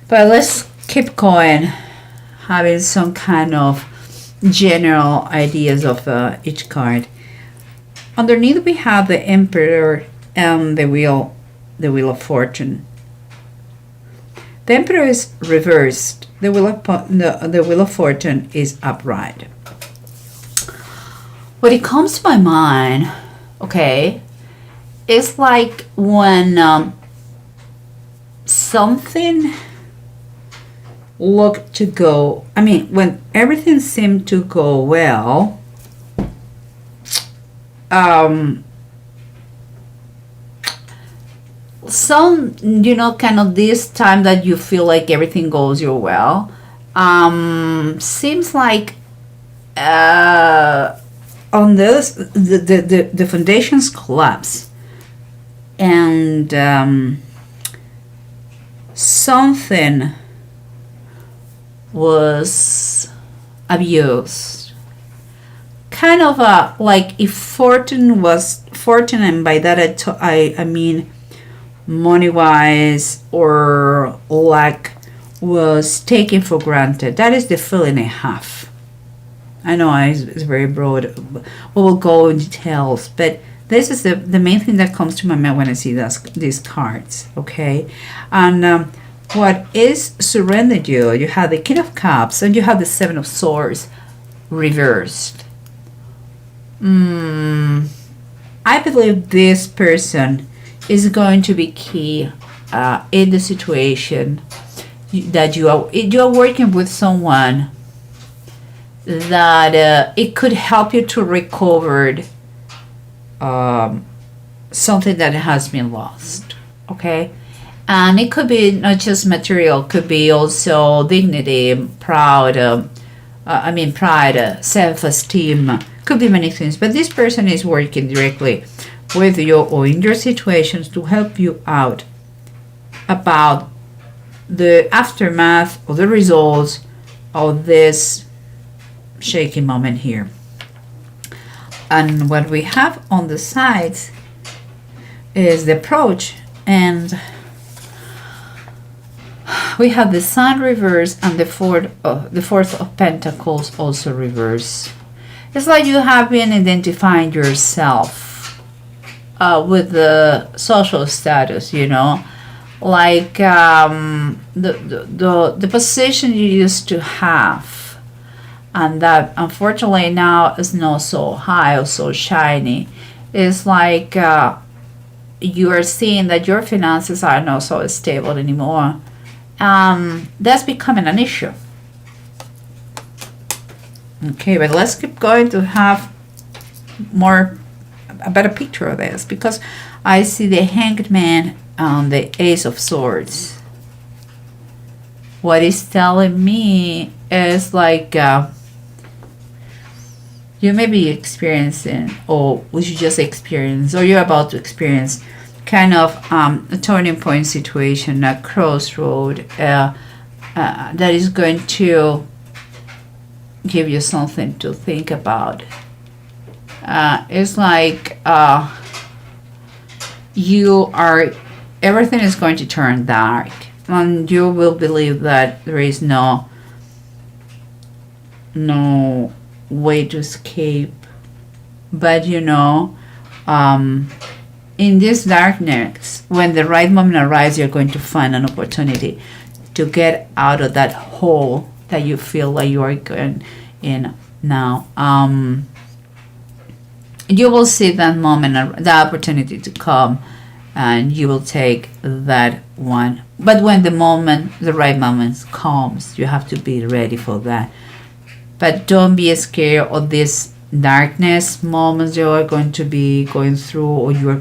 But let's keep going, having some kind of general ideas of each card. Underneath we have the Emperor and the Wheel of Fortune. The Emperor is reversed. The Wheel of Fortune is upright. What it comes to my mind, okay, it's like when something looked to go, I mean, when everything seemed to go well, some, you know, kind of this time that you feel like everything goes your well, seems like on this the foundations collapse, and something was abused, kind of like if fortune, and by that I mean money wise or luck, was taken for granted. That is the feeling I have. I know it's very broad. We will go in details, but this is the main thing that comes to my mind when I see these cards, okay? And what is surrendered you? You have the King of Cups and you have the Seven of Swords reversed. I believe this person is going to be key in the situation that you are working with someone that it could help you to recover something that has been lost, okay? And it could be not just material, could be also dignity, pride, self-esteem, could be many things. But this person is working directly with you or in your situations to help you out about the aftermath or the results of this shaky moment here. And what we have on the sides is the approach, and we have the Sun reverse and the Fourth of Pentacles also reverse. It's like you have been identifying yourself with the social status, you know, like the position you used to have, and that unfortunately now is not so high or so shiny. It's like you are seeing that your finances are not so stable anymore. That's becoming an issue. Okay, but let's keep going to have a better picture of this, because I see the Hanged Man and the Ace of Swords. What it's telling me is like you may be experiencing, or you just experience, or you're about to experience kind of a turning point situation, a crossroad that is going to give you something to think about. It's like everything is going to turn dark, and you will believe that there is no way to escape. But you know, in this darkness, when the right moment arrives, you're going to find an opportunity to get out of that hole that you feel like you are going in now. You will see that moment, the opportunity to come, and you will take that one. But when the right moment comes, you have to be ready for that. But don't be scared of this darkness moments you are going to be going through, or you are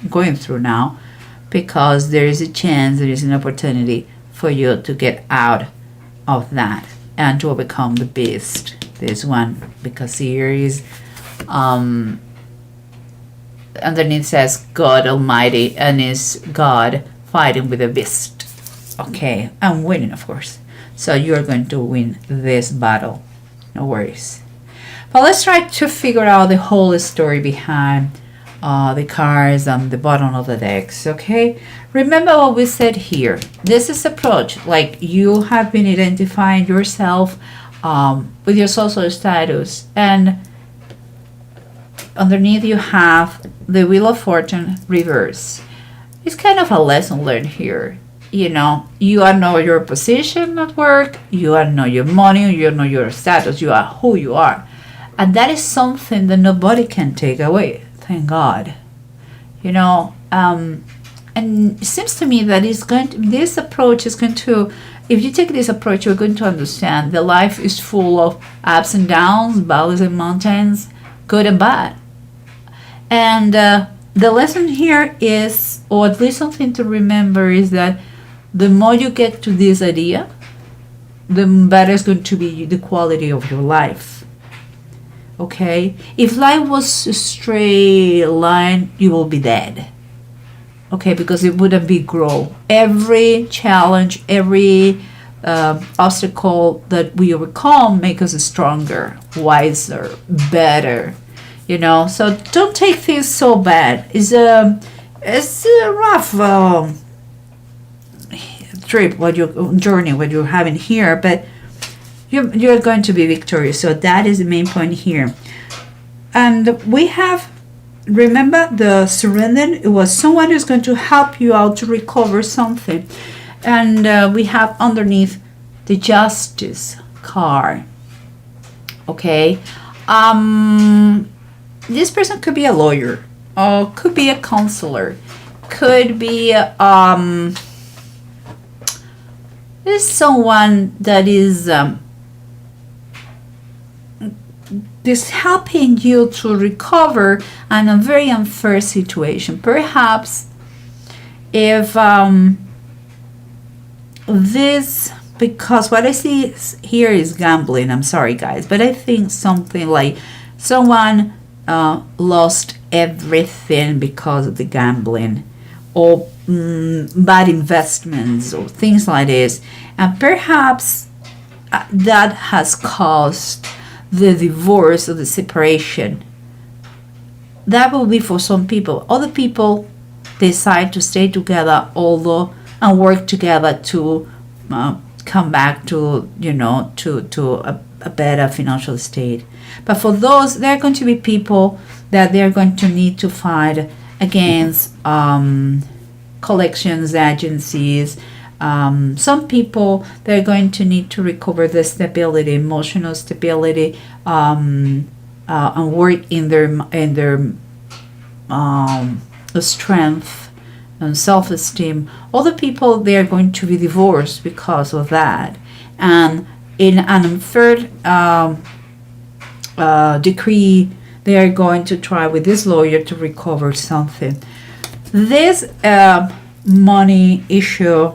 going through now, because there is a chance, there is an opportunity for you to get out of that and to overcome the beast. This one, because here is underneath says God Almighty, and is God fighting with a beast. Okay, I'm winning, of course. So you're going to win this battle. No worries. But let's try to figure out the whole story behind the cards on the bottom of the decks. Okay, remember what we said here. This is approach like you have been identifying yourself with your social status, and underneath you have the Wheel of Fortune reverse. It's kind of a lesson learned here. You know, you are know your position at work, you are know your money, you know your status, you are who you are. And that is something that nobody can take away, thank God. You know, and it seems to me that this approach is going to, if you take this approach, you're going to understand that life is full of ups and downs, valleys and mountains, good and bad. And the lesson here is, or at least something to remember, is that the more you get to this idea, the better is going to be the quality of your life. Okay? If life was a straight line, you will be dead. Okay? Because it wouldn't be growth. Every challenge, every obstacle that we overcome makes us stronger, wiser, better. You know? So don't take things so bad. It's a rough trip, what your journey, what you're having here, but you're going to be victorious. So that is the main point here. And we have, remember the surrender, it was someone who's going to help you out to recover something. And we have underneath the Justice card. Okay, this person could be a lawyer, or could be a counselor, could be is someone that is helping you to recover in a very unfair situation. Perhaps if this, because what I see here is gambling. I'm sorry guys, but I think something like someone lost everything because of the gambling, or bad investments, or things like this, and perhaps that has caused the divorce or the separation. That will be for some people. Other people decide to stay together, although, and work together to come back to, you know, to a better financial state. But for those, there are going to be people that they're going to need to fight against collections agencies. Some people, they're going to need to recover the stability, emotional stability, and work in their strength and self-esteem. Other people, they are going to be divorced because of that, and in an unfair decree, they are going to try with this lawyer to recover something. This money issue,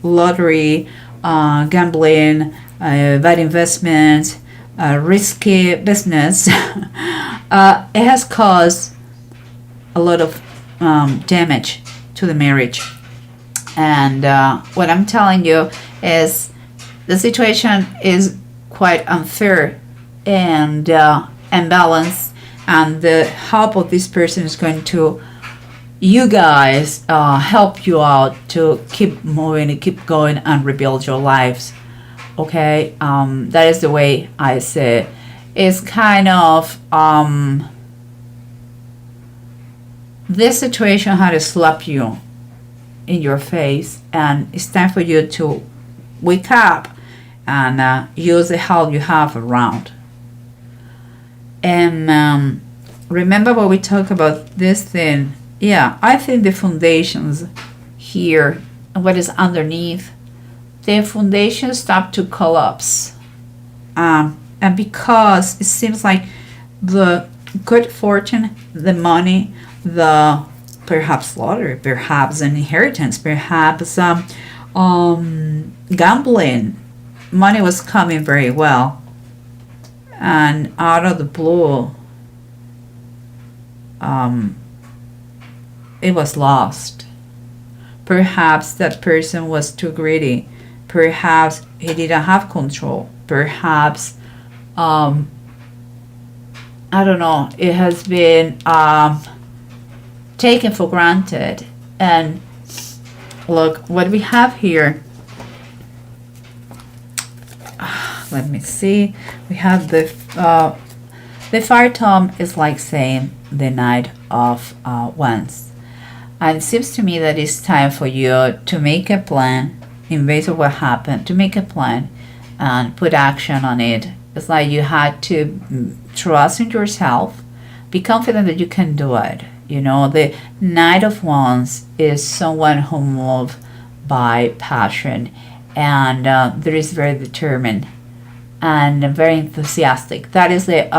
lottery, gambling, bad investments, risky business, it has caused a lot of damage to the marriage. And what I'm telling you is the situation is quite unfair and imbalanced, and the help of this person is going to, you guys, help you out to keep moving and keep going and rebuild your lives. Okay, that is the way I say it. It's kind of this situation had to slap you in your face, and it's time for you to wake up and use the help you have around. And remember what we talked about this thing. Yeah, I think the foundations here and what is underneath, the foundations start to collapse. And because it seems like the good fortune, the money, the perhaps lottery, perhaps an inheritance, perhaps gambling, money was coming very well, and out of the blue, it was lost. Perhaps that person was too greedy. Perhaps he didn't have control. Perhaps I don't know, it has been taken for granted. And look what we have here. Let me see. We have the fire tome is like saying the Knight of Wands. And it seems to me that it's time for you to make a plan in base of what happened, to make a plan and put action on it. It's like you had to trust in yourself, be confident that you can do it. You know, the Knight of Wands is someone who moves by passion, and there is very determined and very enthusiastic. That is the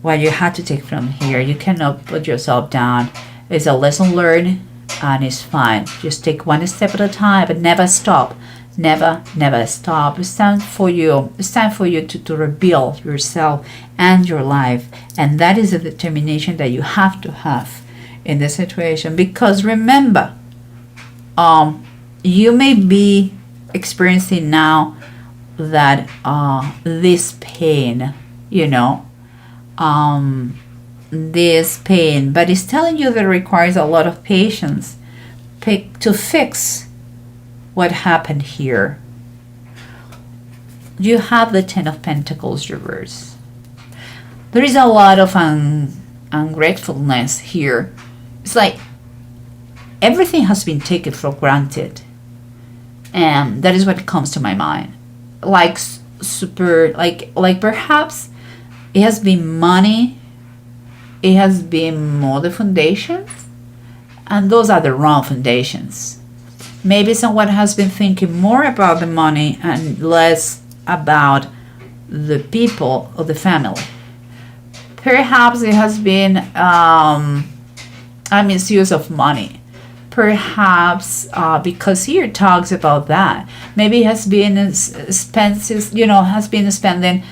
what you had to take from here. You cannot put yourself down. It's a lesson learned, and it's fine. Just take one step at a time, but never stop. Never stop. It's time for you. It's time for you to rebuild yourself and your life. And that is a determination that you have to have in this situation. Because remember, you may be experiencing now that this pain, you know, this pain, but it's telling you that it requires a lot of patience to fix what happened here. You have the Ten of Pentacles reverse. There is a lot of ungratefulness here. It's like everything has been taken for granted, and that is what comes to my mind. Like super, like perhaps it has been money, it has been more the foundations, and those are the wrong foundations. Maybe someone has been thinking more about the money and less about the people or the family. Perhaps it has been a misuse of money. Perhaps because here it talks about that. Maybe it has been expenses, you know, has been spending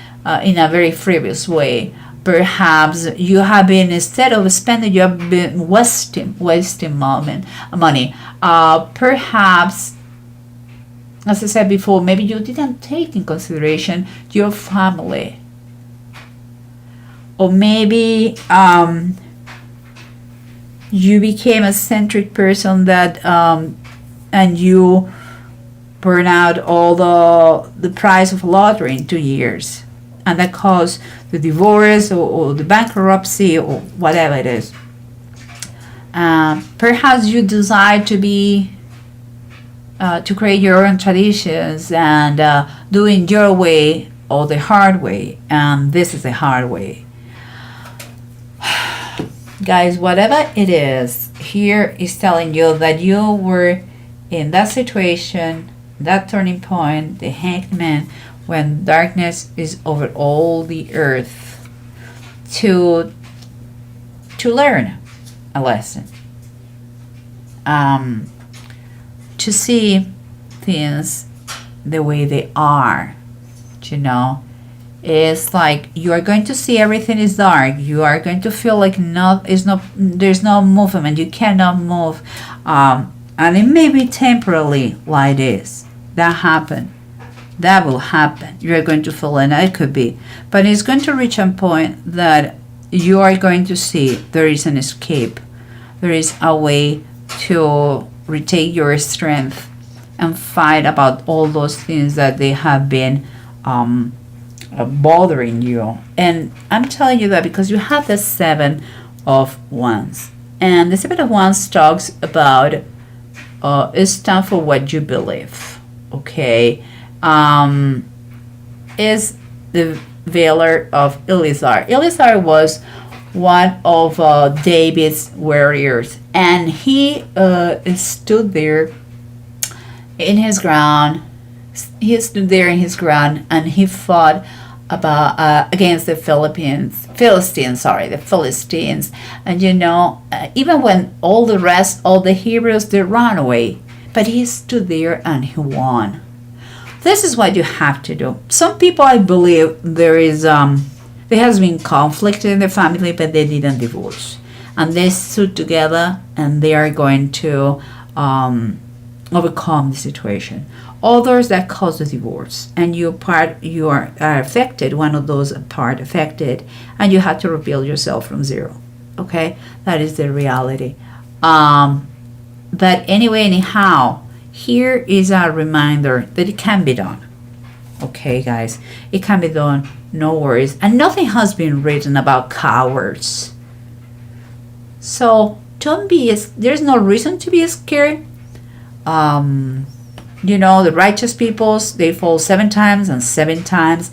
in a very frivolous way. Perhaps you have been, instead of spending, you have been wasting money. Perhaps, as I said before, maybe you didn't take in consideration your family. Or maybe you became a centric person that and you burn out all the price of lottery in 2 years, and that caused the divorce or the bankruptcy or whatever it is. Perhaps you decide to create your own traditions and doing your way or the hard way, and this is the hard way. Guys, whatever it is, here is telling you that you were in that situation, that turning point, the Hanged Man, when darkness is over all the earth, to learn a lesson, to see things the way they are, you know. It's like you are going to see everything is dark. You are going to feel like there's no movement. You cannot move, and it may be temporarily like this. That happened. That will happen. You are going to feel, and it could be, but it's going to reach a point that you are going to see there is an escape. There is a way to retake your strength and fight about all those things that they have been bothering you. And I'm telling you that because you have the Seven of Wands, and the Seven of Wands talks about it's time for what you believe. Okay, is the Veiler of Elizar. Elizar was one of David's warriors, and he stood there in his ground. He stood there in his ground, and he fought against the Philistines. And you know, even when all the heroes, they ran away, but he stood there and he won. This is what you have to do. Some people, I believe, there has been conflict in the family, but they didn't divorce, and they stood together, and they are going to overcome the situation. Others that cause the divorce, and you are affected, one of those part affected, and you have to rebuild yourself from zero. Okay, that is the reality. But anyway, anyhow, here is a reminder that it can be done. Okay, guys, it can be done. No worries. And nothing has been written about cowards. So don't be, there's no reason to be scared. The righteous peoples, they fall 7 times, and 7 times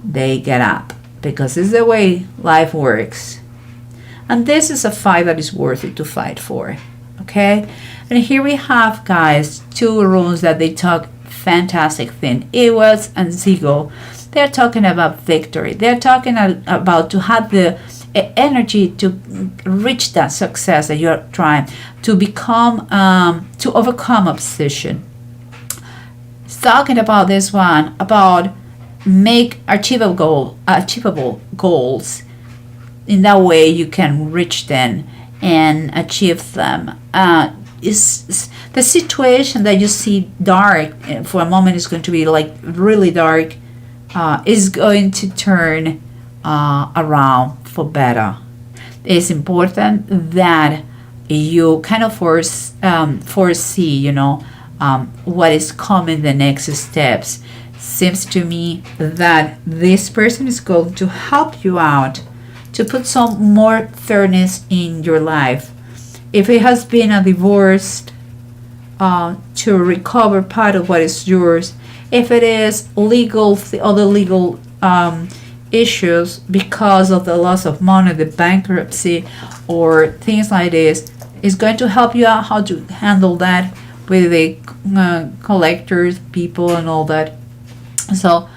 they get up, because it's the way life works. And this is a fight that is worth it to fight for. Okay? And here we have, guys, 2 runes that they talk fantastic thing. Ewas and Zigo. They're talking about victory. They're talking about to have the energy to reach that success that you're trying to become, to overcome opposition. It's talking about this one, about make achievable goals. In that way you can reach them and achieve them. Is the situation that you see dark for a moment is going to be like really dark, is going to turn around for better. It's important that you kind of foresee, what is coming, the next steps. Seems to me that this person is going to help you out to put some more fairness in your life. If it has been a divorce, to recover part of what is yours. If it is legal, other legal issues because of the loss of money, the bankruptcy, or things like this, is going to help you out how to handle that with the collectors, people, and all that. So,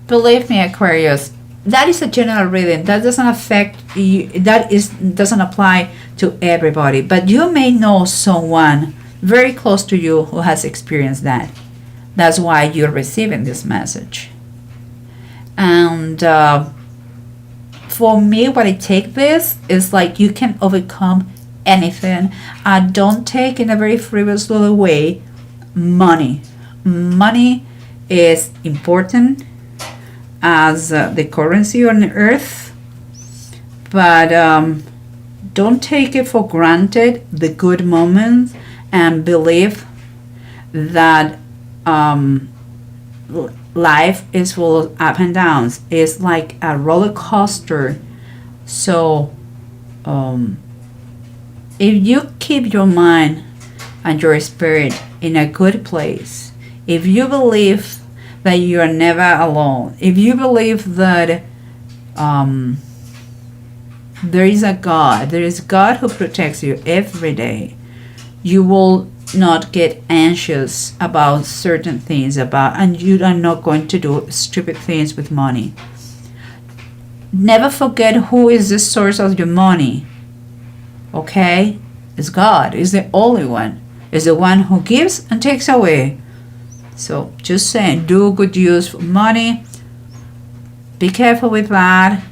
believe me, Aquarius, that is a general reading. That doesn't affect you. Doesn't apply to everybody. But you may know someone very close to you who has experienced that. That's why you're receiving this message. And for me, what I take this is like you can overcome anything. Don't take in a very frivolous way money. Money is important as the currency on earth, but don't take it for granted, the good moments, and believe that life is full of up and downs. It's like a roller coaster. So if you keep your mind and your spirit in a good place, if you believe that you are never alone, if you believe that there is a God, there is God who protects you every day, you will not get anxious about certain things, and you are not going to do stupid things with money. Never forget who is the source of your money. Okay? It's God. It's the only one. It's the one who gives and takes away. So just saying, do good use for money. Be careful with that.